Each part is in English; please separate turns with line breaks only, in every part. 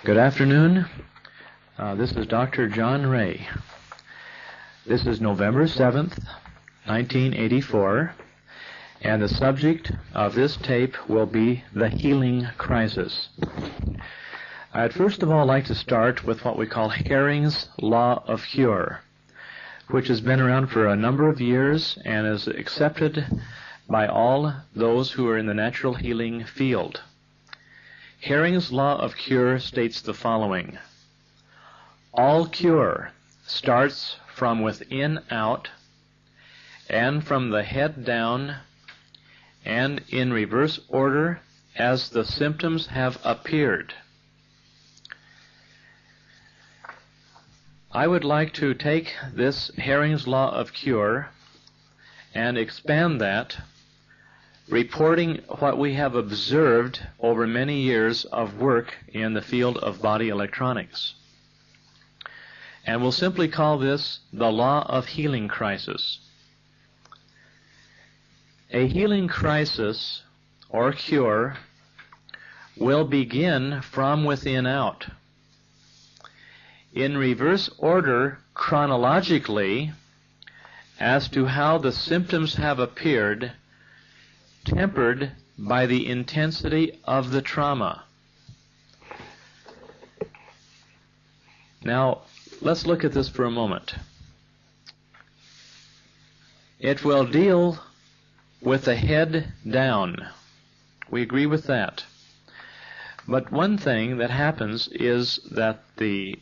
Good afternoon. This is Dr. John Ray. This is November 7th, 1984, and the subject of this tape will be the healing crisis. I'd first of all like to start with what we call Hering's Law of Cure, which has been around for a number of years and is accepted by all those who are in the natural healing field. Hering's Law of Cure states the following: all cure starts from within out and from the head down and in reverse order as the symptoms have appeared. I would like to take this Hering's Law of Cure and expand that, reporting what we have observed over many years of work in the field of body electronics. And we'll simply call this the law of healing crisis. A healing crisis or cure will begin from within out. In reverse order chronologically as to how the symptoms have appeared, tempered by the intensity of the trauma. Now, let's look at this for a moment. It will deal with the head down. We agree with that. But one thing that happens is that the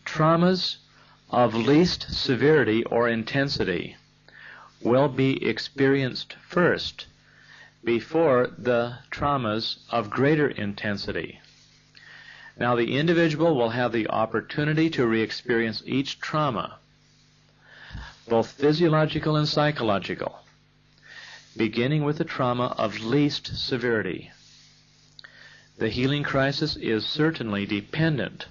traumas of least severity or intensity will be experienced first before the traumas of greater intensity. Now, the individual will have the opportunity to re-experience each trauma, both physiological and psychological, beginning with the trauma of least severity. The healing crisis is certainly dependent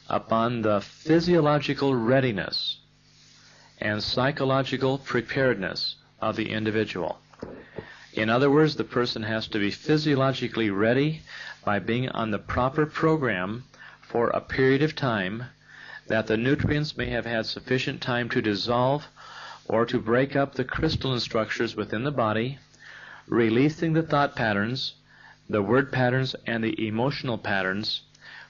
upon the physiological readiness and psychological preparedness of the individual. In other words, the person has to be physiologically ready by being on the proper program for a period of time, that the nutrients may have had sufficient time to dissolve or to break up the crystalline structures within the body, releasing the thought patterns, the word patterns, and the emotional patterns,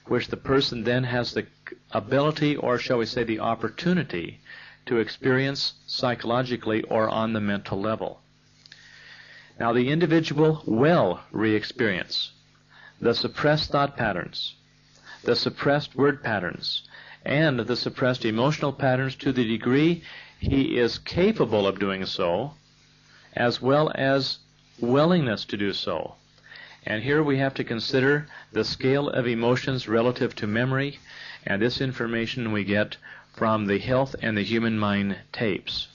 which the person then has the ability, or shall we say the opportunity, to experience psychologically or on the mental level. Now, the individual will re-experience the suppressed thought patterns, the suppressed word patterns, and the suppressed emotional patterns to the degree he is capable of doing so, as well as willingness to do so. And here we have to consider the scale of emotions relative to memory, and this information we get from the Health and the Human Mind tapes.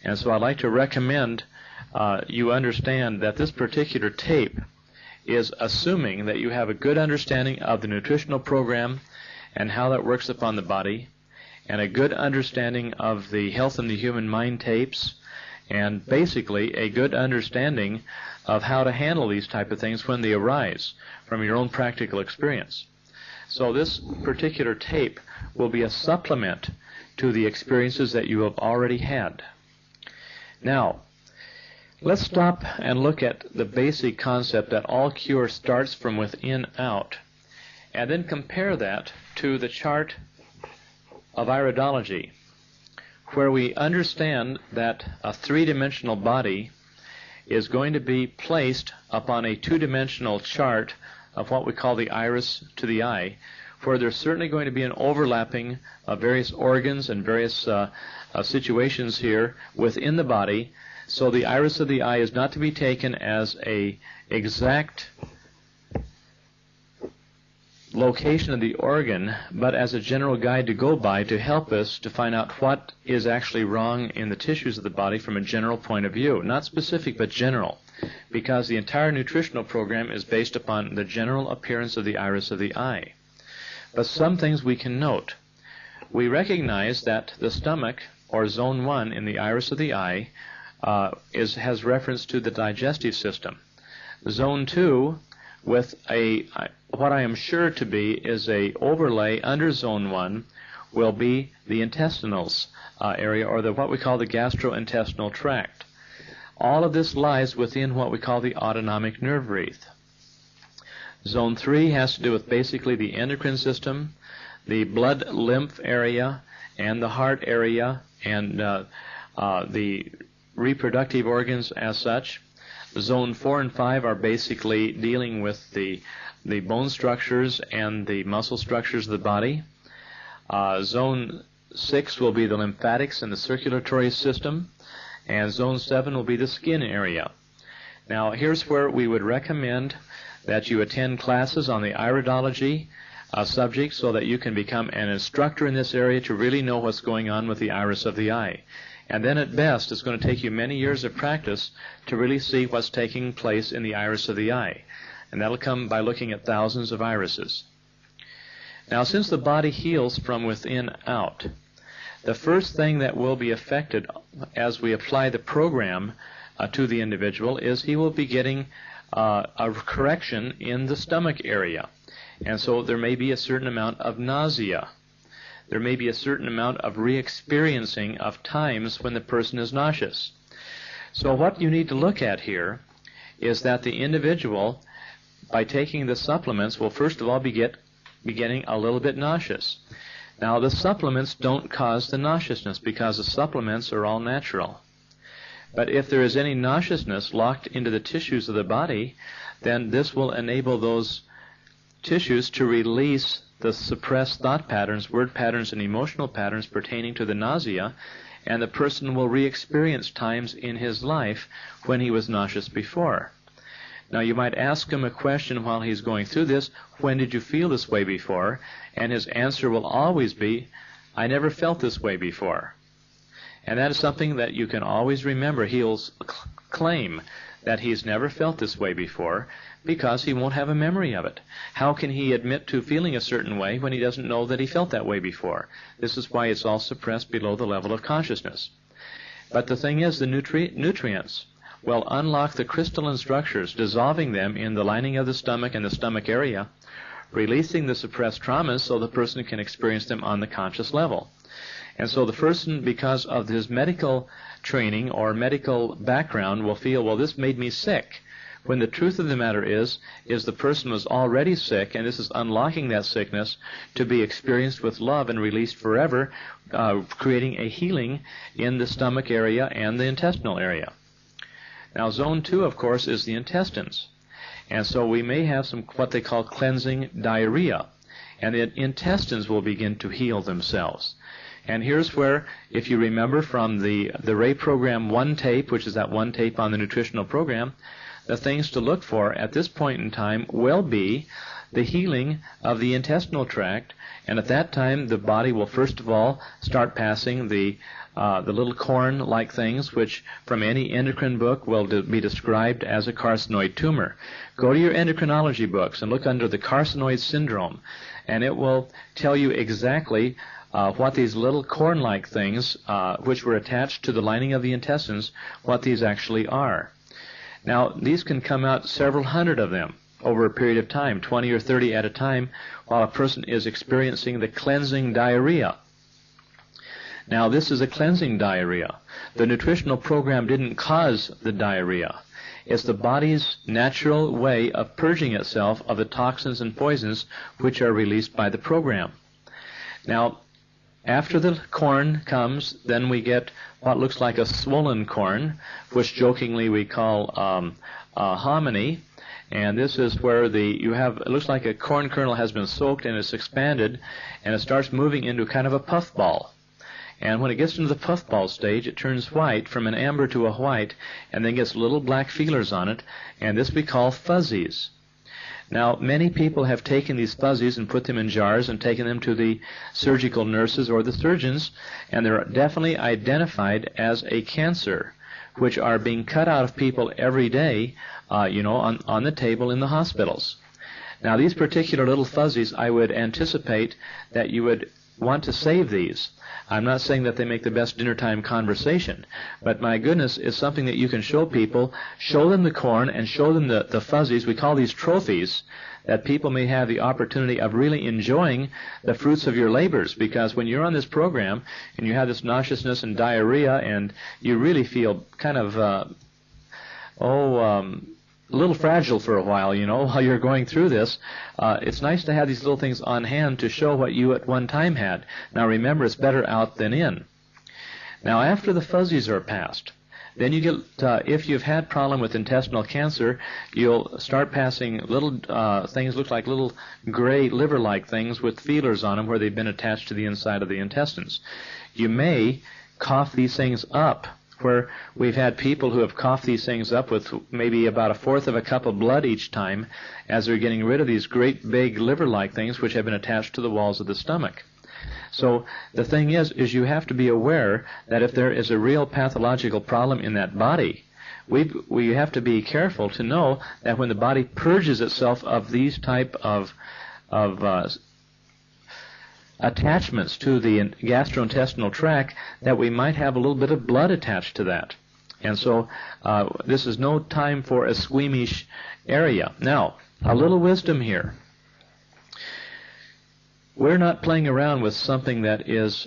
And so I'd like to recommend you understand that this particular tape is assuming that you have a good understanding of the nutritional program and how that works upon the body, and a good understanding of the Health and the Human Mind tapes, and basically a good understanding of how to handle these type of things when they arise from your own practical experience. So this particular tape will be a supplement to the experiences that you have already had. Now, let's stop and look at the basic concept that all cure starts from within out, and then compare that to the chart of iridology, where we understand that a three-dimensional body is going to be placed upon a two-dimensional chart of what we call the iris to the eye, where there's certainly going to be an overlapping of various organs and various situations here within the body. So the iris of the eye is not to be taken as an exact location of the organ, but as a general guide to go by to help us to find out what is actually wrong in the tissues of the body from a general point of view. Not specific, but general, because the entire nutritional program is based upon the general appearance of the iris of the eye. But some things we can note. We recognize that the stomach, or zone 1 in the iris of the eye, has reference to the digestive system. Zone 2 with what I am sure to be is a overlay under Zone 1 will be the intestinals area, or what we call the gastrointestinal tract. All of this lies within what we call the autonomic nerve wreath. Zone 3 has to do with basically the endocrine system, the blood lymph area, and the heart area, and the reproductive organs as such. Zone 4 and 5 are basically dealing with the bone structures and the muscle structures of the body. Zone 6 will be the lymphatics and the circulatory system, and Zone 7 will be the skin area. Now, here's where we would recommend that you attend classes on the iridology subject so that you can become an instructor in this area to really know what's going on with the iris of the eye. And then at best, it's going to take you many years of practice to really see what's taking place in the iris of the eye. And that'll come by looking at thousands of irises. Now, since the body heals from within out, the first thing that will be affected as we apply the program to the individual is he will be getting a correction in the stomach area. And so there may be a certain amount of nausea. There may be a certain amount of re-experiencing of times when the person is nauseous. So what you need to look at here is that the individual, by taking the supplements, will first of all be getting a little bit nauseous. Now, the supplements don't cause the nauseousness because the supplements are all natural. But if there is any nauseousness locked into the tissues of the body, then this will enable those tissues to release the suppressed thought patterns, word patterns, and emotional patterns pertaining to the nausea, and the person will re-experience times in his life when he was nauseous before. Now, you might ask him a question while he's going through this, when did you feel this way before? And his answer will always be, I never felt this way before. And that is something that you can always remember. He'll claim that he's never felt this way before because he won't have a memory of it. How can he admit to feeling a certain way when he doesn't know that he felt that way before? This is why it's all suppressed below the level of consciousness. But the thing is, the nutrients will unlock the crystalline structures, dissolving them in the lining of the stomach and the stomach area, releasing the suppressed traumas so the person can experience them on the conscious level. And so the person, because of his medical training or medical background, will feel, well, this made me sick. When the truth of the matter is the person was already sick, and this is unlocking that sickness to be experienced with love and released forever, creating a healing in the stomach area and the intestinal area. Now, Zone 2, of course, is the intestines. And so we may have some what they call cleansing diarrhea, and the intestines will begin to heal themselves. And here's where, if you remember from the Ray Program 1 tape, which is that one tape on the nutritional program, the things to look for at this point in time will be the healing of the intestinal tract, and at that time the body will first of all start passing the little corn-like things, which from any endocrine book will be described as a carcinoid tumor. Go to your endocrinology books and look under the carcinoid syndrome, and it will tell you exactly what these little corn-like things, which were attached to the lining of the intestines, what these actually are. Now, these can come out several hundred of them over a period of time, 20 or 30 at a time, while a person is experiencing the cleansing diarrhea. Now, this is a cleansing diarrhea. The nutritional program didn't cause the diarrhea. It's the body's natural way of purging itself of the toxins and poisons which are released by the program. Now, after the corn comes, then we get what looks like a swollen corn, which jokingly we call hominy. And this is where it looks like a corn kernel has been soaked and it's expanded, and it starts moving into kind of a puffball. And when it gets into the puffball stage, it turns white from an amber to a white, and then gets little black feelers on it, and this we call fuzzies. Now, many people have taken these fuzzies and put them in jars and taken them to the surgical nurses or the surgeons, and they're definitely identified as a cancer, which are being cut out of people every day, on the table in the hospitals. Now, these particular little fuzzies, I would anticipate that you would want to save these. I'm not saying that they make the best dinner time conversation, but my goodness, it's something that you can show people. Show them the corn and show them the fuzzies. We call these trophies, that people may have the opportunity of really enjoying the fruits of your labors. Because when you're on this program and you have this nauseousness and diarrhea and you really feel kind of, a little fragile for a while, while you're going through this, it's nice to have these little things on hand to show what you at one time had. Now remember, it's better out than in. Now after the fuzzies are passed, then you get, if you've had problem with intestinal cancer, you'll start passing little things, look like little gray liver-like things with feelers on them where they've been attached to the inside of the intestines. You may cough these things up, where we've had people who have coughed these things up with maybe about 1/4 of a cup of blood each time as they're getting rid of these great big liver-like things which have been attached to the walls of the stomach. So the thing is you have to be aware that if there is a real pathological problem in that body, we have to be careful to know that when the body purges itself of these type of attachments to the gastrointestinal tract, that we might have a little bit of blood attached to that. And so this is no time for a squeamish area. Now, a little wisdom here. We're not playing around with something that is,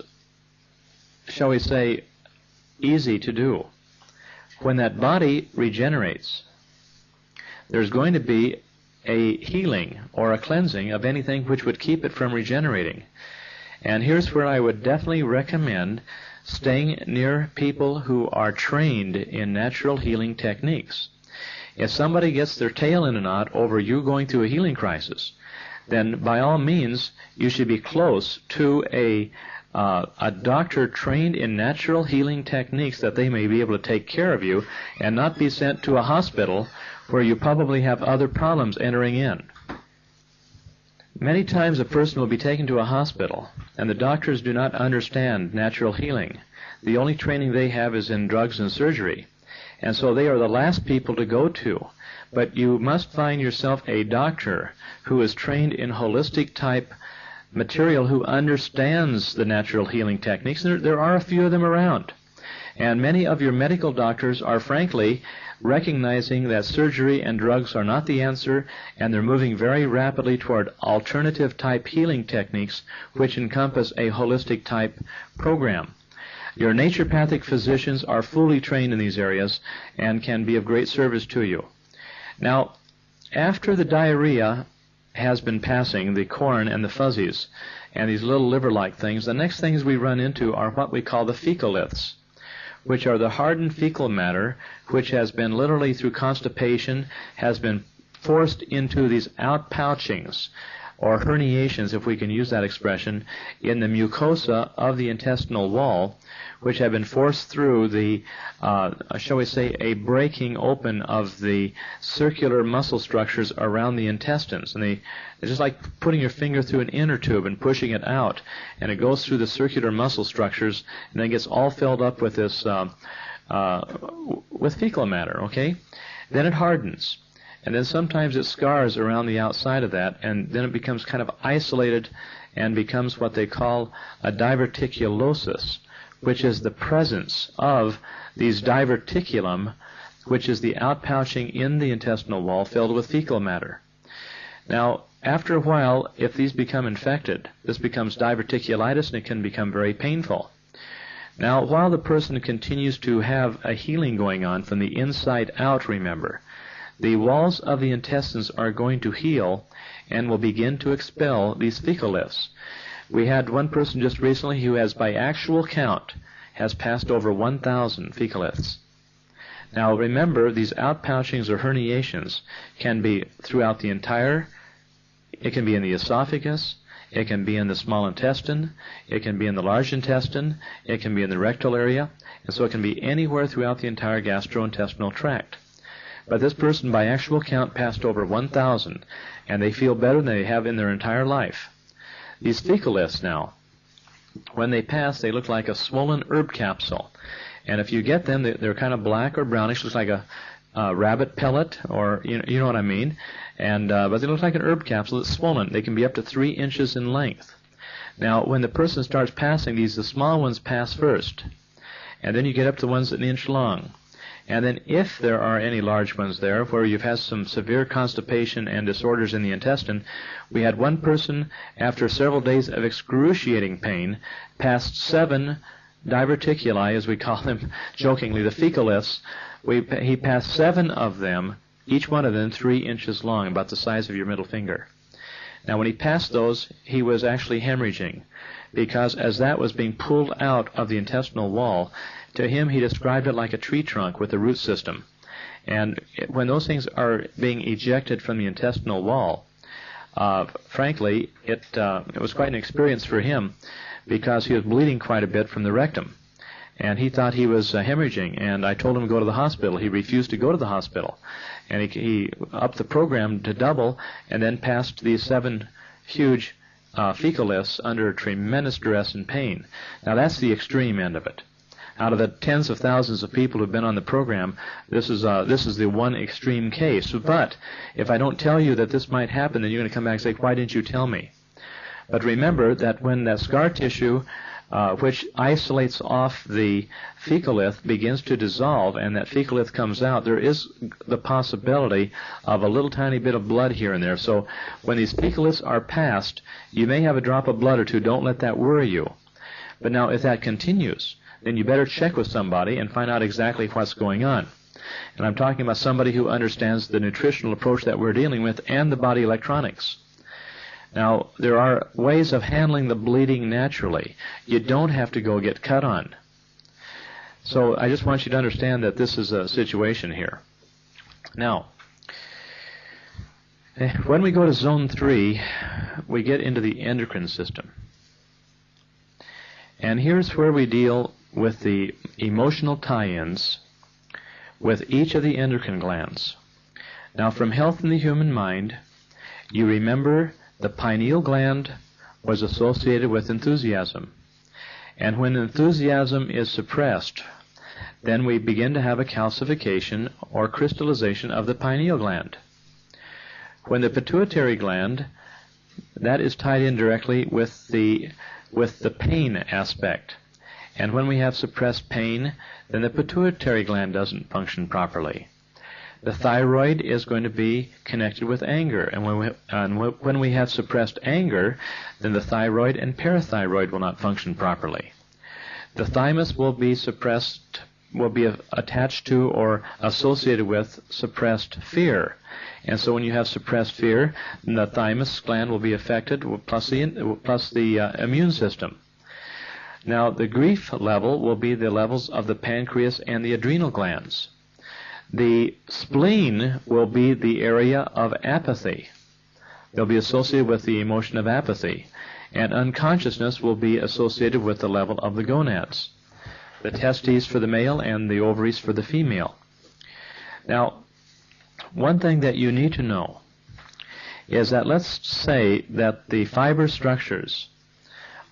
shall we say, easy to do. When that body regenerates, there's going to be a healing or a cleansing of anything which would keep it from regenerating. And here's where I would definitely recommend staying near people who are trained in natural healing techniques. If somebody gets their tail in a knot over you going through a healing crisis, then by all means you should be close to a doctor trained in natural healing techniques, that they may be able to take care of you and not be sent to a hospital where you probably have other problems entering in. Many times a person will be taken to a hospital, and the doctors do not understand natural healing. The only training they have is in drugs and surgery, and so they are the last people to go to. But you must find yourself a doctor who is trained in holistic type material, who understands the natural healing techniques. There are a few of them around. And many of your medical doctors are frankly recognizing that surgery and drugs are not the answer, and they're moving very rapidly toward alternative type healing techniques which encompass a holistic type program. Your naturopathic physicians are fully trained in these areas and can be of great service to you. Now, after the diarrhea has been passing, the corn and the fuzzies and these little liver-like things, the next things we run into are what we call the fecaliths, which are the hardened fecal matter which has been literally through constipation, has been forced into these outpouchings or herniations, if we can use that expression, in the mucosa of the intestinal wall, which have been forced through the, shall we say, a breaking open of the circular muscle structures around the intestines. And it's just like putting your finger through an inner tube and pushing it out, and it goes through the circular muscle structures and then gets all filled up with this, with fecal matter, okay? Then it hardens. And then sometimes it scars around the outside of that, and then it becomes kind of isolated and becomes what they call a diverticulosis, which is the presence of these diverticulum, which is the outpouching in the intestinal wall filled with fecal matter. Now, after a while, if these become infected, this becomes diverticulitis, and it can become very painful. Now, while the person continues to have a healing going on from the inside out, remember, the walls of the intestines are going to heal and will begin to expel these fecaliths. We had one person just recently who has, by actual count, has passed over 1,000 fecaliths. Now remember, these outpouchings or herniations can be throughout the entire, it can be in the esophagus, it can be in the small intestine, it can be in the large intestine, it can be in the rectal area, and so it can be anywhere throughout the entire gastrointestinal tract. But this person, by actual count, passed over 1,000, and they feel better than they have in their entire life. These fecaliths now, when they pass, they look like a swollen herb capsule. And if you get them, they're kind of black or brownish, looks like a rabbit pellet, or you know what I mean. And but they look like an herb capsule that's swollen. They can be up to 3 inches in length. Now, when the person starts passing these, the small ones pass first, and then you get up to ones an inch long. And then if there are any large ones there where you've had some severe constipation and disorders in the intestine, we had one person, after several days of excruciating pain, passed 7 diverticuli, as we call them jokingly, the fecaliths. He passed 7 of them, each one of them 3 inches long, about the size of your middle finger. Now, when he passed those, he was actually hemorrhaging, because as that was being pulled out of the intestinal wall, to him he described it like a tree trunk with a root system. And when those things are being ejected from the intestinal wall, frankly, it was quite an experience for him, because he was bleeding quite a bit from the rectum. And he thought he was hemorrhaging, and I told him to go to the hospital. He refused to go to the hospital. And he upped the program to double, and then passed these 7 huge fecaliths under tremendous duress and pain. Now, that's the extreme end of it. Out of the tens of thousands of people who've been on the program, this is the one extreme case. But if I don't tell you that this might happen, then you're going to come back and say, why didn't you tell me? But remember that when that scar tissue, which isolates off the fecalith, begins to dissolve and that fecalith comes out, there is the possibility of a little tiny bit of blood here and there. So when these fecaliths are passed, you may have a drop of blood or two. Don't let that worry you. But now if that continues, then you better check with somebody and find out exactly what's going on. And I'm talking about somebody who understands the nutritional approach that we're dealing with and the body electronics. Now, there are ways of handling the bleeding naturally. You don't have to go get cut on. So I just want you to understand that this is a situation here. Now, when we go to zone 3, we get into the endocrine system. And here's where we deal with the emotional tie-ins with each of the endocrine glands. Now, from Health in the Human Mind, you remember the pineal gland was associated with enthusiasm. And when enthusiasm is suppressed, then we begin to have a calcification or crystallization of the pineal gland. When the pituitary gland, that is tied in directly with the pain aspect. And when we have suppressed pain, then the pituitary gland doesn't function properly. The thyroid is going to be connected with anger, and when we have suppressed anger, then the thyroid and parathyroid will not function properly. The thymus will be suppressed, will be attached to or associated with suppressed fear. And so when you have suppressed fear, then the thymus gland will be affected, plus the immune system. Now, the grief level will be the levels of the pancreas and the adrenal glands. The spleen will be the area of apathy. They'll be associated with the emotion of apathy. And unconsciousness will be associated with the level of the gonads. The testes for the male and the ovaries for the female. Now, one thing that you need to know is that let's say that the fiber structures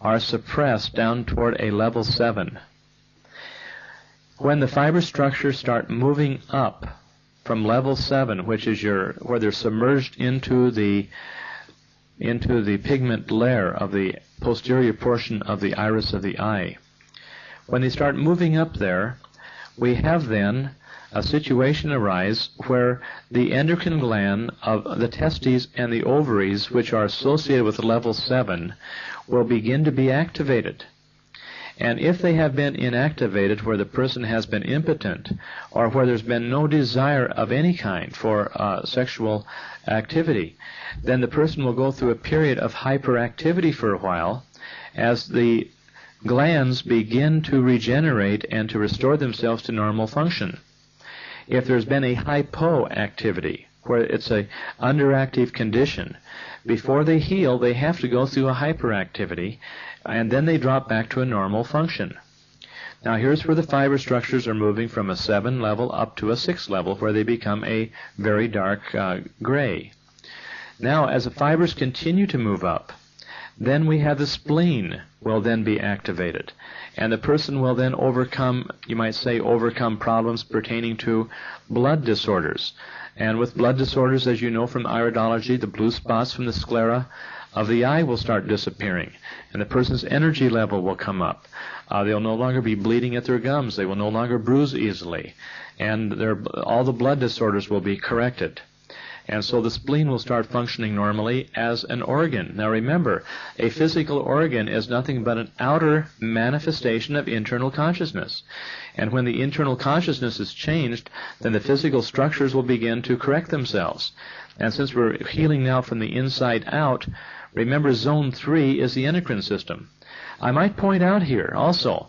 are suppressed down toward a level 7. When the fiber structures start moving up from level 7, which is where they're submerged into the pigment layer of the posterior portion of the iris of the eye, when they start moving up there, we have then a situation arise where the endocrine gland of the testes and the ovaries, which are associated with level 7, will begin to be activated. And if they have been inactivated where the person has been impotent or where there's been no desire of any kind for sexual activity, then the person will go through a period of hyperactivity for a while as the glands begin to regenerate and to restore themselves to normal function. If there's been a hypoactivity, where it's a underactive condition, before they heal, they have to go through a hyperactivity, and then they drop back to a normal function. Now here's where the fiber structures are moving from a 7 level up to a 6 level, where they become a very dark gray. Now, as the fibers continue to move up, then we have the spleen will then be activated. And the person will then overcome, you might say, overcome problems pertaining to blood disorders. And with blood disorders, as you know from iridology, the blue spots from the sclera of the eye will start disappearing, and the person's energy level will come up. They'll no longer be bleeding at their gums. They will no longer bruise easily, and all the blood disorders will be corrected. And so the spleen will start functioning normally as an organ. Now remember, a physical organ is nothing but an outer manifestation of internal consciousness. And when the internal consciousness is changed, then the physical structures will begin to correct themselves. And since we're healing now from the inside out, remember zone 3 is the endocrine system. I might point out here also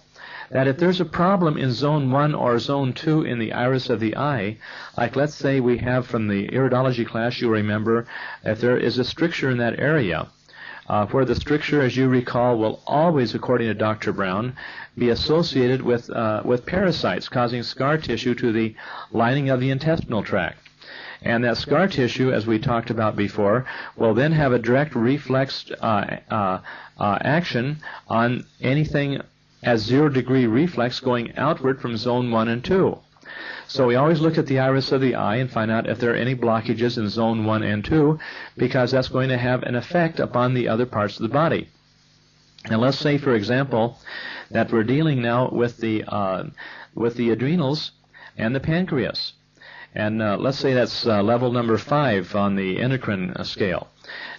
that if there's a problem in zone 1 or zone 2 in the iris of the eye, like let's say we have from the iridology class, you'll remember, if there is a stricture in that area, where the stricture, as you recall, will always, according to Dr. Brown, be associated with parasites causing scar tissue to the lining of the intestinal tract. And that scar tissue, as we talked about before, will then have a direct reflex action on anything as 0-degree reflex going outward from zone 1 and 2. So we always look at the iris of the eye and find out if there are any blockages in zone 1 and 2, because that's going to have an effect upon the other parts of the body. And let's say, for example, that we're dealing now with the adrenals and the pancreas. And let's say that's level number 5 on the endocrine scale.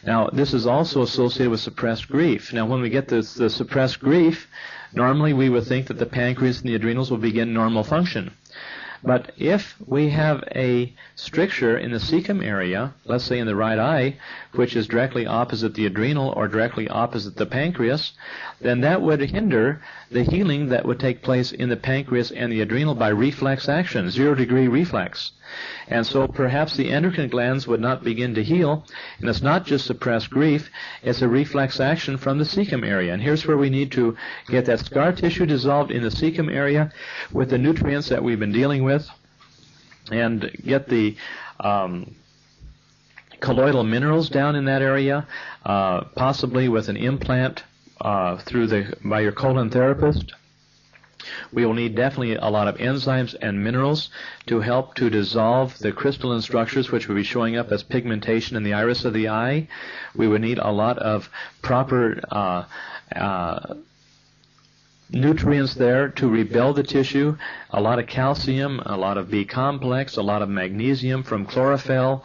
Now, this is also associated with suppressed grief. Now, when we get the suppressed grief, normally we would think that the pancreas and the adrenals will begin normal function. But if we have a stricture in the cecum area, let's say in the right eye, which is directly opposite the adrenal or directly opposite the pancreas, then that would hinder the healing that would take place in the pancreas and the adrenal by reflex action, 0-degree reflex. And so perhaps the endocrine glands would not begin to heal, and it's not just suppressed grief, it's a reflex action from the cecum area. And here's where we need to get that scar tissue dissolved in the cecum area with the nutrients that we've been dealing with, and get the colloidal minerals down in that area, possibly with an implant by your colon therapist. We will need definitely a lot of enzymes and minerals to help to dissolve the crystalline structures which will be showing up as pigmentation in the iris of the eye. We would need a lot of proper nutrients there to rebuild the tissue, a lot of calcium, a lot of B complex, a lot of magnesium from chlorophyll.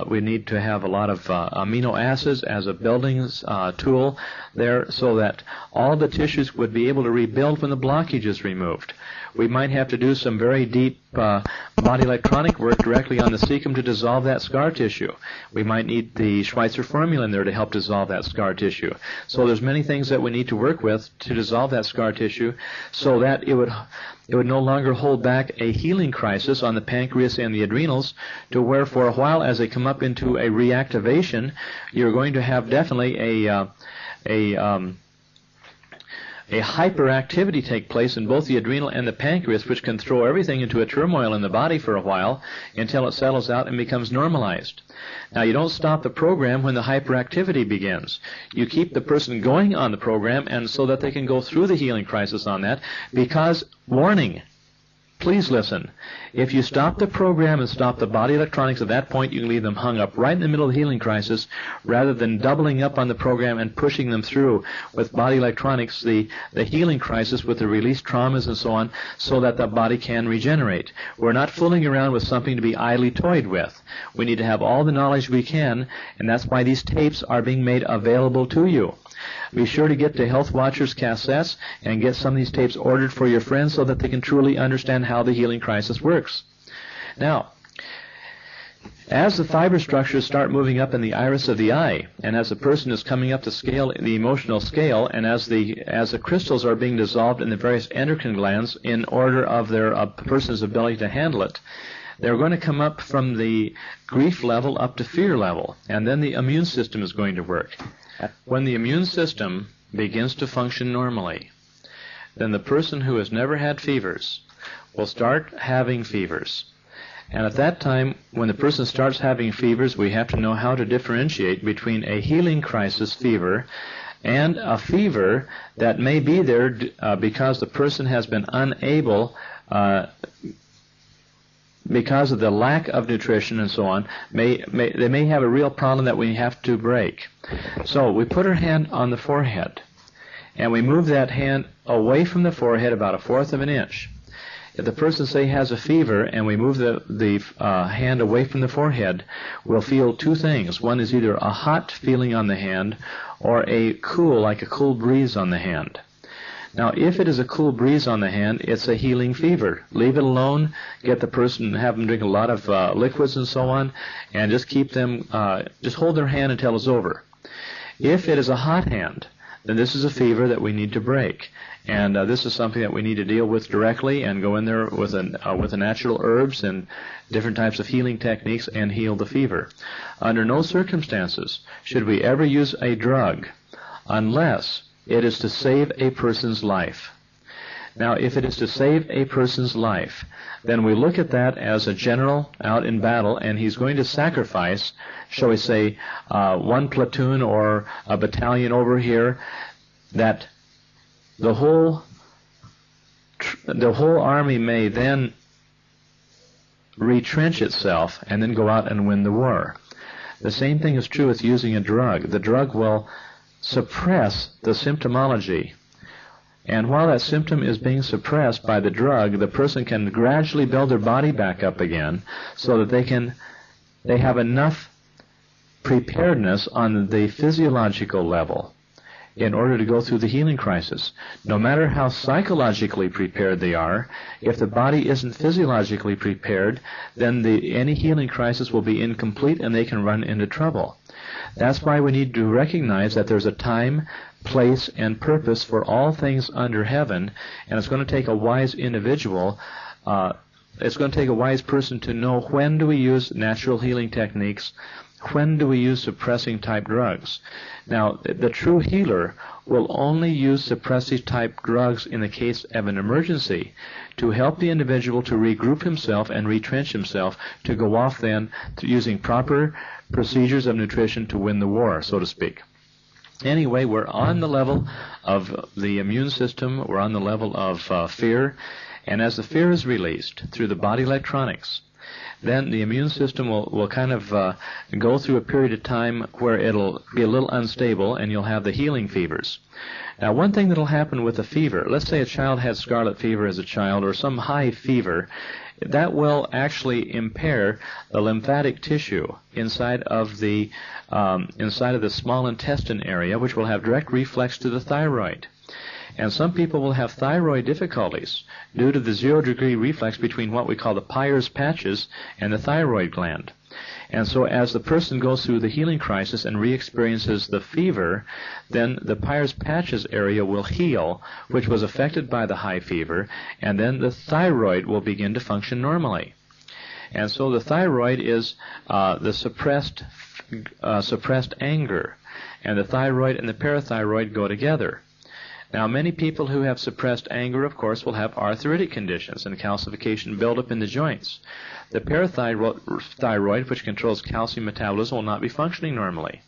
We need to have a lot of amino acids as a building tool there, so that all the tissues would be able to rebuild when the blockage is removed. We might have to do some very deep body electronic work directly on the cecum to dissolve that scar tissue. We might need the Schweitzer formula in there to help dissolve that scar tissue. So there's many things that we need to work with to dissolve that scar tissue, so that it would no longer hold back a healing crisis on the pancreas and the adrenals, to where for a while, as they come up into a reactivation, you're going to have definitely a hyperactivity take place in both the adrenal and the pancreas, which can throw everything into a turmoil in the body for a while until it settles out and becomes normalized. Now, you don't stop the program when the hyperactivity begins. You keep the person going on the program, and so that they can go through the healing crisis on that, because, warning, please listen, if you stop the program and stop the body electronics at that point, you can leave them hung up right in the middle of the healing crisis, rather than doubling up on the program and pushing them through with body electronics, the healing crisis with the released traumas and so on, so that the body can regenerate. We're not fooling around with something to be idly toyed with. We need to have all the knowledge we can, and that's why these tapes are being made available to you. Be sure to get to Health Watchers cassettes and get some of these tapes ordered for your friends so that they can truly understand how the healing crisis works. Now, as the fiber structures start moving up in the iris of the eye, and as the person is coming up the scale, the emotional scale, and as the crystals are being dissolved in the various endocrine glands in order of their person's ability to handle it, they're going to come up from the grief level up to fear level, and then the immune system is going to work. When the immune system begins to function normally, then the person who has never had fevers will start having fevers. And at that time, when the person starts having fevers, we have to know how to differentiate between a healing crisis fever and a fever that may be there because the person has been unable, because of the lack of nutrition and so on, they may have a real problem that we have to break. So we put our hand on the forehead, and we move that hand away from the forehead about 1/4 of an inch. If the person, say, has a fever and we move the hand away from the forehead, we'll feel two things. One is either a hot feeling on the hand or a cool, like a cool breeze on the hand. Now, if it is a cool breeze on the hand, it's a healing fever. Leave it alone, get the person, have them drink a lot of liquids and so on, and just keep them, just hold their hand until it's over. If it is a hot hand, then this is a fever that we need to break. And this is something that we need to deal with directly and go in there with the natural herbs and different types of healing techniques and heal the fever. Under no circumstances should we ever use a drug unless it is to save a person's life. Now, if it is to save a person's life, then we look at that as a general out in battle, and he's going to sacrifice, shall we say, one platoon or a battalion over here, that the whole army may then retrench itself and then go out and win the war. The same thing is true with using a drug. The drug will suppress the symptomology, and while that symptom is being suppressed by the drug, the person can gradually build their body back up again so that they have enough preparedness on the physiological level in order to go through the healing crisis. No matter how psychologically prepared they are, if the body isn't physiologically prepared, then any healing crisis will be incomplete and they can run into trouble. That's why we need to recognize that there's a time, place, and purpose for all things under heaven, and it's going to take a wise individual, it's going to take a wise person to know when do we use natural healing techniques, when do we use suppressing type drugs. Now, the true healer will only use suppressive type drugs in the case of an emergency to help the individual to regroup himself and retrench himself to go off then to using proper procedures of nutrition to win the war, so to speak. Anyway, we're on the level of the immune system, we're on the level of fear, and as the fear is released through the body electronics, then the immune system will kind of go through a period of time where it'll be a little unstable and you'll have the healing fevers. Now, one thing that'll happen with a fever, let's say a child had scarlet fever as a child or some high fever, that will actually impair the lymphatic tissue inside of the small intestine area, which will have direct reflex to the thyroid. And some people will have thyroid difficulties due to the 0-degree reflex between what we call the Peyer's patches and the thyroid gland. And so as the person goes through the healing crisis and re-experiences the fever, then the Peyer's patches area will heal, which was affected by the high fever, and then the thyroid will begin to function normally. And so the thyroid is the suppressed anger, and the thyroid and the parathyroid go together. Now, many people who have suppressed anger, of course, will have arthritic conditions and calcification buildup in the joints. The parathyroid, which controls calcium metabolism, will not be functioning normally.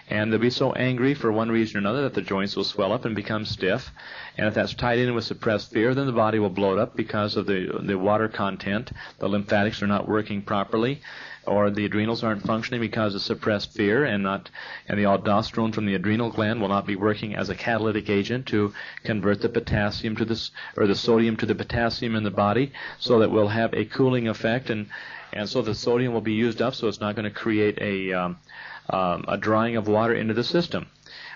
And they'll be so angry for one reason or another that the joints will swell up and become stiff. And if that's tied in with suppressed fear, then the body will bloat up because of the water content. The lymphatics are not working properly, or the adrenals aren't functioning because of suppressed fear, and the aldosterone from the adrenal gland will not be working as a catalytic agent to convert the potassium to the sodium to the potassium in the body, so that we'll have a cooling effect, and so the sodium will be used up, so it's not going to create a drawing of water into the system.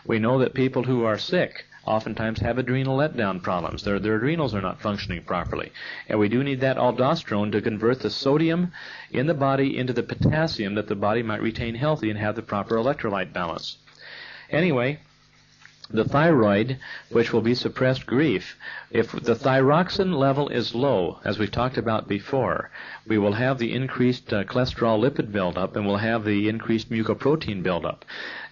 We know that people who are sick oftentimes have adrenal letdown problems. Their adrenals are not functioning properly. And we do need that aldosterone to convert the sodium in the body into the potassium that the body might retain healthy and have the proper electrolyte balance. Anyway, the thyroid, which will be suppressed grief. If the thyroxine level is low, as we talked about before, we will have the increased cholesterol lipid buildup, and we'll have the increased mucoprotein buildup.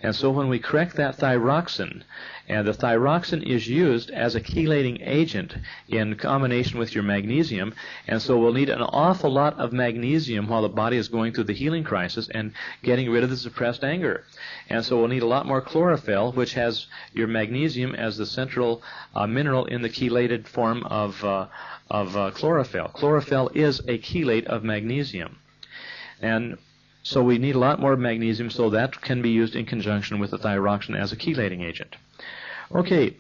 And so when we correct that thyroxine, and the thyroxine is used as a chelating agent in combination with your magnesium, and so we'll need an awful lot of magnesium while the body is going through the healing crisis and getting rid of the suppressed anger. And so we'll need a lot more chlorophyll, which has your magnesium as the central mineral in the chelated form of chlorophyll. Chlorophyll is a chelate of magnesium. And so we need a lot more magnesium, so that can be used in conjunction with the thyroxine as a chelating agent. Okay,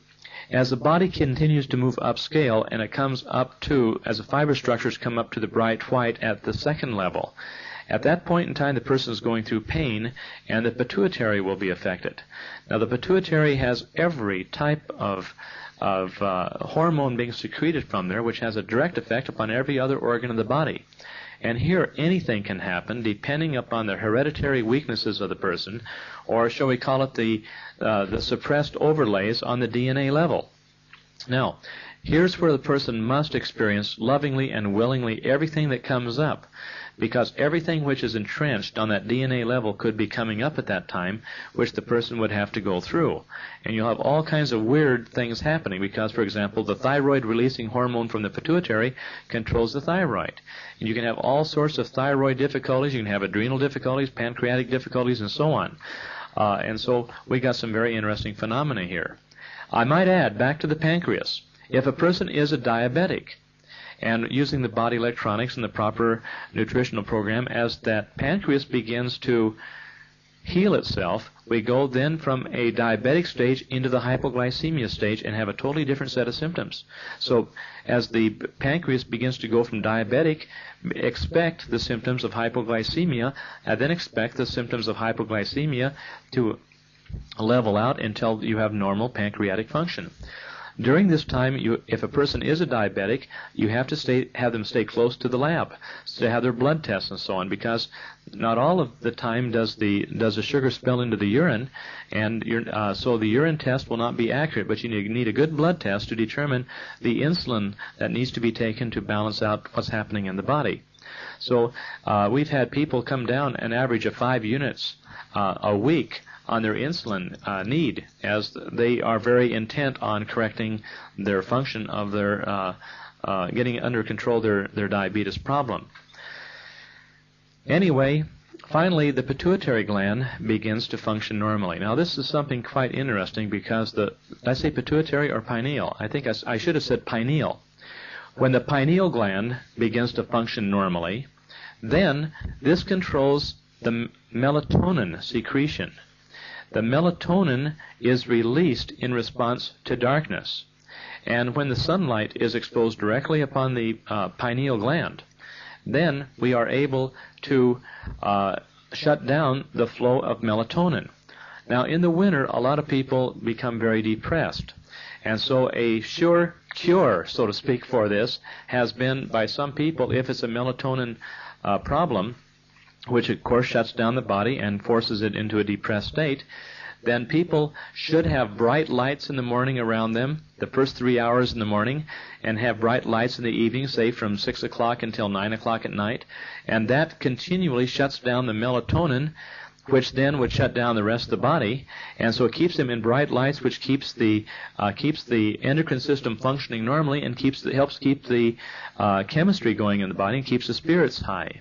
as the body continues to move upscale and it comes up to, as the fiber structures come up to the bright white at the second level, at that point in time the person is going through pain and the pituitary will be affected. Now the pituitary has every type of hormone being secreted from there, which has a direct effect upon every other organ of the body. And here anything can happen depending upon the hereditary weaknesses of the person, or shall we call it the suppressed overlays on the DNA level. Now, here's where the person must experience lovingly and willingly everything that comes up, because everything which is entrenched on that DNA level could be coming up at that time, which the person would have to go through. And you'll have all kinds of weird things happening because, for example, the thyroid-releasing hormone from the pituitary controls the thyroid. And you can have all sorts of thyroid difficulties. You can have adrenal difficulties, pancreatic difficulties, and so on. And so we got some very interesting phenomena here. I might add, back to the pancreas, if a person is a diabetic, and using the body electronics and the proper nutritional program, as that pancreas begins to heal itself, we go then from a diabetic stage into the hypoglycemia stage and have a totally different set of symptoms. So as the pancreas begins to go from diabetic, expect the symptoms of hypoglycemia, and then expect the symptoms of hypoglycemia to level out until you have normal pancreatic function. During this time, if a person is a diabetic, you have to have them stay close to the lab to have their blood tests and so on, because not all of the time does the sugar spill into the urine, and so the urine test will not be accurate. But you need a good blood test to determine the insulin that needs to be taken to balance out what's happening in the body. So we've had people come down an average of 5 units a week on their insulin need, as they are very intent on correcting their function of their getting under control their diabetes problem. Anyway, finally the pituitary gland begins to function normally. Now this is something quite interesting because did I say pituitary or pineal? I think I should have said pineal. When the pineal gland begins to function normally, then this controls the melatonin secretion. The melatonin is released in response to darkness. And when the sunlight is exposed directly upon the pineal gland, then we are able to shut down the flow of melatonin. Now, in the winter, a lot of people become very depressed. And so a sure cure, so to speak, for this has been by some people, if it's a melatonin problem, which of course shuts down the body and forces it into a depressed state, then people should have bright lights in the morning around them, the first 3 hours in the morning, and have bright lights in the evening, say from 6 o'clock until 9 o'clock at night, and that continually shuts down the melatonin, which then would shut down the rest of the body, and so it keeps them in bright lights, which keeps the endocrine system functioning normally and helps keep the chemistry going in the body and keeps the spirits high.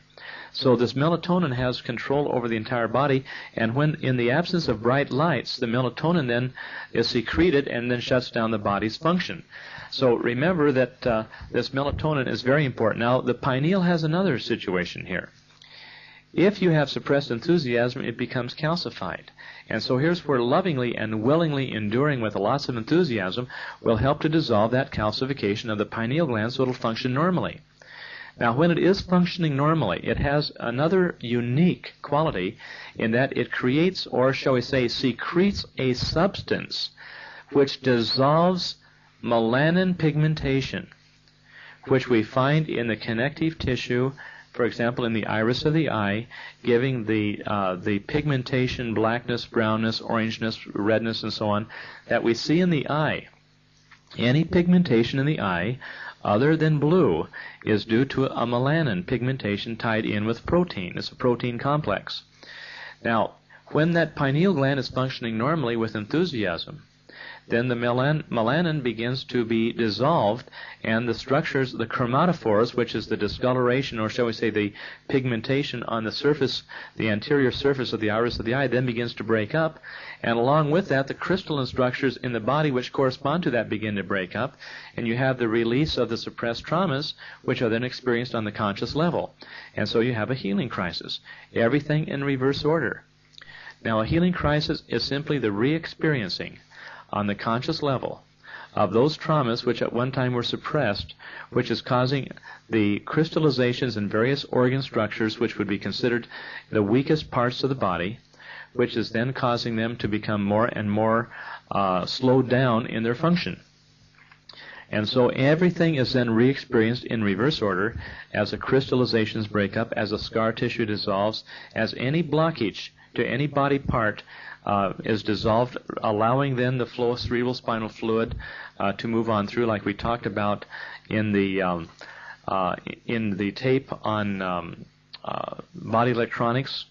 So this melatonin has control over the entire body, and when in the absence of bright lights, the melatonin then is secreted and then shuts down the body's function. So remember that this melatonin is very important. Now, the pineal has another situation here. If you have suppressed enthusiasm, it becomes calcified. And so here's where lovingly and willingly enduring with lots of enthusiasm will help to dissolve that calcification of the pineal gland so it'll function normally. Now, when it is functioning normally, it has another unique quality in that it creates, or shall we say, secretes a substance which dissolves melanin pigmentation, which we find in the connective tissue for example, in the iris of the eye, giving the pigmentation, blackness, brownness, orangeness, redness, and so on, that we see in the eye. Any pigmentation in the eye other than blue is due to a melanin pigmentation tied in with protein. It's a protein complex. Now, when that pineal gland is functioning normally with enthusiasm, then the melanin begins to be dissolved, and the structures, the chromatophores, which is the discoloration, or shall we say the pigmentation on the surface, the anterior surface of the iris of the eye, then begins to break up, and along with that, the crystalline structures in the body which correspond to that begin to break up, and you have the release of the suppressed traumas, which are then experienced on the conscious level. And so you have a healing crisis. Everything in reverse order. Now, a healing crisis is simply the re-experiencing on the conscious level of those traumas which at one time were suppressed, which is causing the crystallizations in various organ structures which would be considered the weakest parts of the body, which is then causing them to become more and more slowed down in their function. And so everything is then re-experienced in reverse order as the crystallizations break up, as the scar tissue dissolves, as any blockage to any body part is dissolved, allowing then the flow of cerebral spinal fluid to move on through, like we talked about in the tape on body electronics,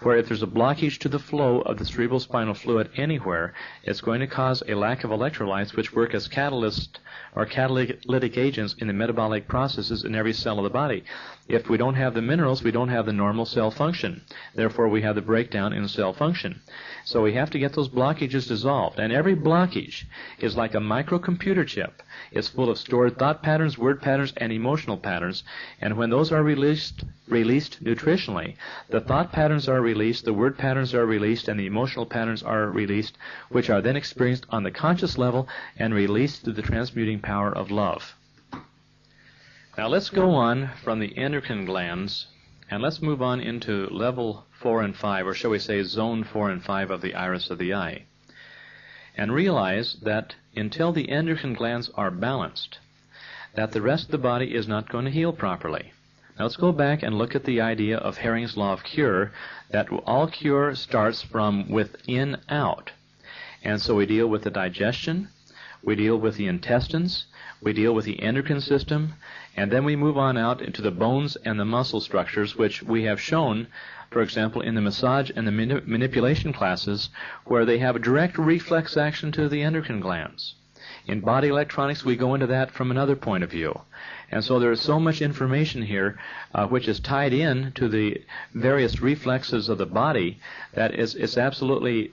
where if there's a blockage to the flow of the cerebral spinal fluid anywhere, it's going to cause a lack of electrolytes, which work as catalysts or catalytic agents in the metabolic processes in every cell of the body. If we don't have the minerals, we don't have the normal cell function. Therefore, we have the breakdown in cell function. So we have to get those blockages dissolved. And every blockage is like a microcomputer chip. It's full of stored thought patterns, word patterns, and emotional patterns. And when those are released nutritionally, the thought patterns are released, the word patterns are released, and the emotional patterns are released, which are then experienced on the conscious level and released through the transmuting power of love. Now let's go on from the endocrine glands, and let's move on into level 4 and 5, or shall we say zone 4 and 5 of the iris of the eye, and realize that until the endocrine glands are balanced, that the rest of the body is not going to heal properly. Now let's go back and look at the idea of Herring's law of cure, that all cure starts from within out. And so we deal with the digestion, we deal with the intestines, we deal with the endocrine system, and then we move on out into the bones and the muscle structures, which we have shown, for example, in the massage and the manipulation classes, where they have a direct reflex action to the endocrine glands. In body electronics, we go into that from another point of view. And so there is so much information here which is tied in to the various reflexes of the body that it's absolutely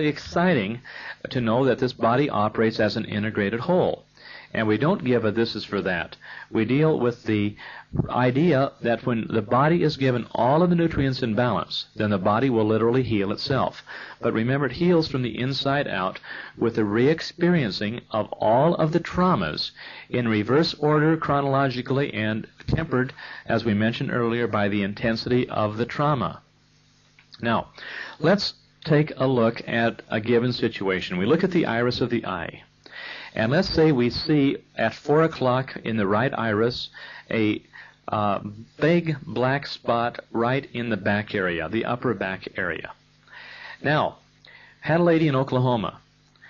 exciting to know that this body operates as an integrated whole. And we don't give a this is for that. We deal with the idea that when the body is given all of the nutrients in balance, then the body will literally heal itself. But remember, it heals from the inside out with the re-experiencing of all of the traumas in reverse order chronologically and tempered, as we mentioned earlier, by the intensity of the trauma. Now, let's take a look at a given situation. We look at the iris of the eye. And let's say we see at 4 o'clock in the right iris a big black spot right in the back area, the upper back area. Now, had a lady in Oklahoma.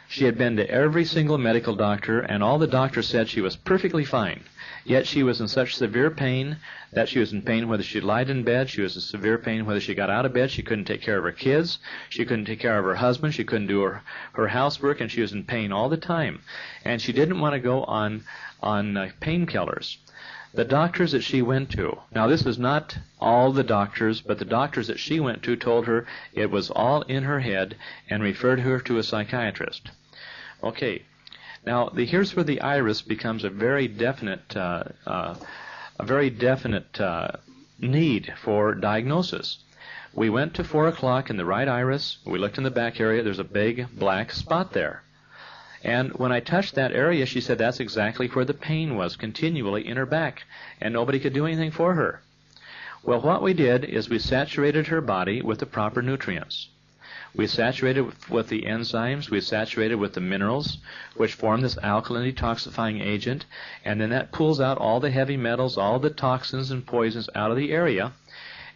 She had been to every single medical doctor, and all the doctors said she was perfectly fine. Yet she was in such severe pain that she was in pain whether she lied in bed. She was in severe pain whether she got out of bed. She couldn't take care of her kids. She couldn't take care of her husband. She couldn't do her housework, and she was in pain all the time. And she didn't want to go on painkillers. The doctors that she went to, now this is not all the doctors, but the doctors that she went to told her it was all in her head and referred her to a psychiatrist. Okay. Now, here's where the iris becomes a very definite need for diagnosis. We went to 4 o'clock in the right iris. We looked in the back area. There's a big black spot there. And when I touched that area, she said that's exactly where the pain was, continually in her back, and nobody could do anything for her. Well, what we did is we saturated her body with the proper nutrients. We saturate it with the enzymes. We saturate it with the minerals, which form this alkaline detoxifying agent. And then that pulls out all the heavy metals, all the toxins and poisons out of the area.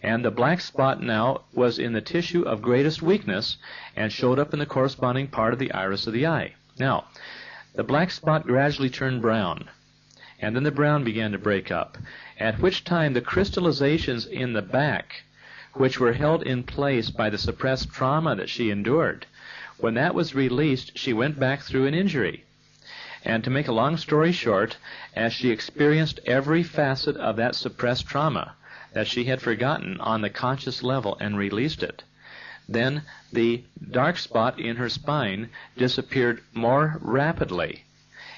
And the black spot now was in the tissue of greatest weakness and showed up in the corresponding part of the iris of the eye. Now, the black spot gradually turned brown, and then the brown began to break up, at which time the crystallizations in the back, which were held in place by the suppressed trauma that she endured, when that was released, she went back through an injury. And to make a long story short, as she experienced every facet of that suppressed trauma that she had forgotten on the conscious level and released it, then the dark spot in her spine disappeared more rapidly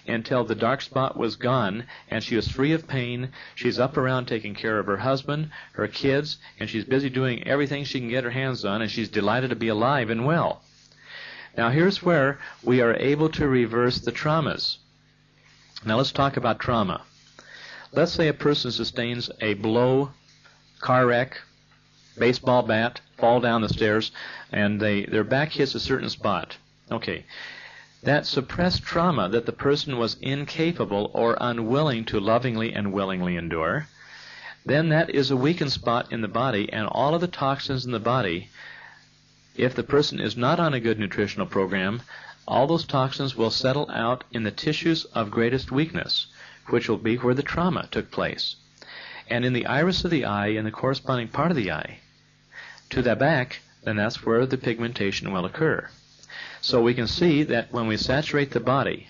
until the dark spot was gone and she was free of pain. She's up around taking care of her husband, her kids, and she's busy doing everything she can get her hands on, and she's delighted to be alive and well. Now here's where we are able to reverse the traumas. Now let's talk about trauma. Let's say a person sustains a blow, car wreck, baseball bat, fall down the stairs, and their back hits a certain spot. Okay. That suppressed trauma that the person was incapable or unwilling to lovingly and willingly endure, then that is a weakened spot in the body, and all of the toxins in the body, if the person is not on a good nutritional program, all those toxins will settle out in the tissues of greatest weakness, which will be where the trauma took place. And in the iris of the eye, in the corresponding part of the eye, to the back, then that's where the pigmentation will occur. So we can see that when we saturate the body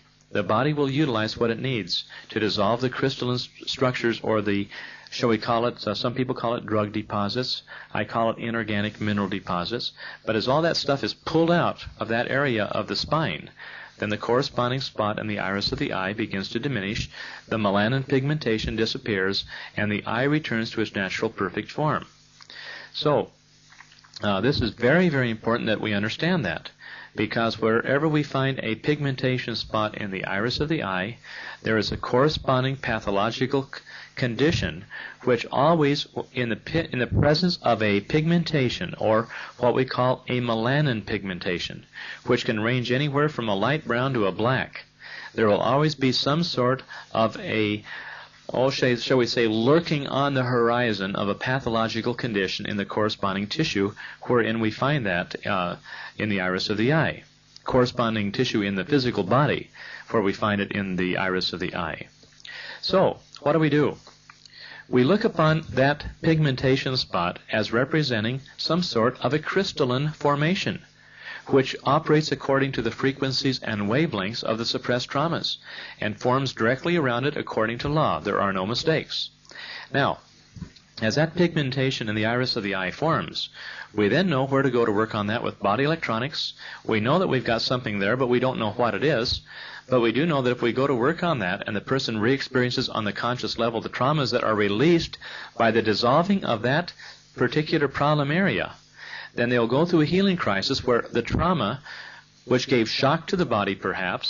will utilize what it needs to dissolve the crystalline structures, or the, shall we call it, some people call it drug deposits, I call it inorganic mineral deposits. But as all that stuff is pulled out of that area of the spine, then the corresponding spot in the iris of the eye begins to diminish, the melanin pigmentation disappears, and the eye returns to its natural perfect form. So, this is very, very important that we understand that, because wherever we find a pigmentation spot in the iris of the eye, there is a corresponding pathological condition which always, in the presence of a pigmentation, or what we call a melanin pigmentation, which can range anywhere from a light brown to a black, there will always be some sort of a, shall we say, lurking on the horizon of a pathological condition in the corresponding tissue wherein we find that in the iris of the eye. Corresponding tissue in the physical body where we find it in the iris of the eye. So, what do? We look upon that pigmentation spot as representing some sort of a crystalline formation, which operates according to the frequencies and wavelengths of the suppressed traumas, and forms directly around it according to law. There are no mistakes. Now, as that pigmentation in the iris of the eye forms, we then know where to go to work on that with body electronics. We know that we've got something there, but we don't know what it is. But we do know that if we go to work on that and the person re-experiences on the conscious level the traumas that are released by the dissolving of that particular problem area, then they'll go through a healing crisis where the trauma, which gave shock to the body perhaps,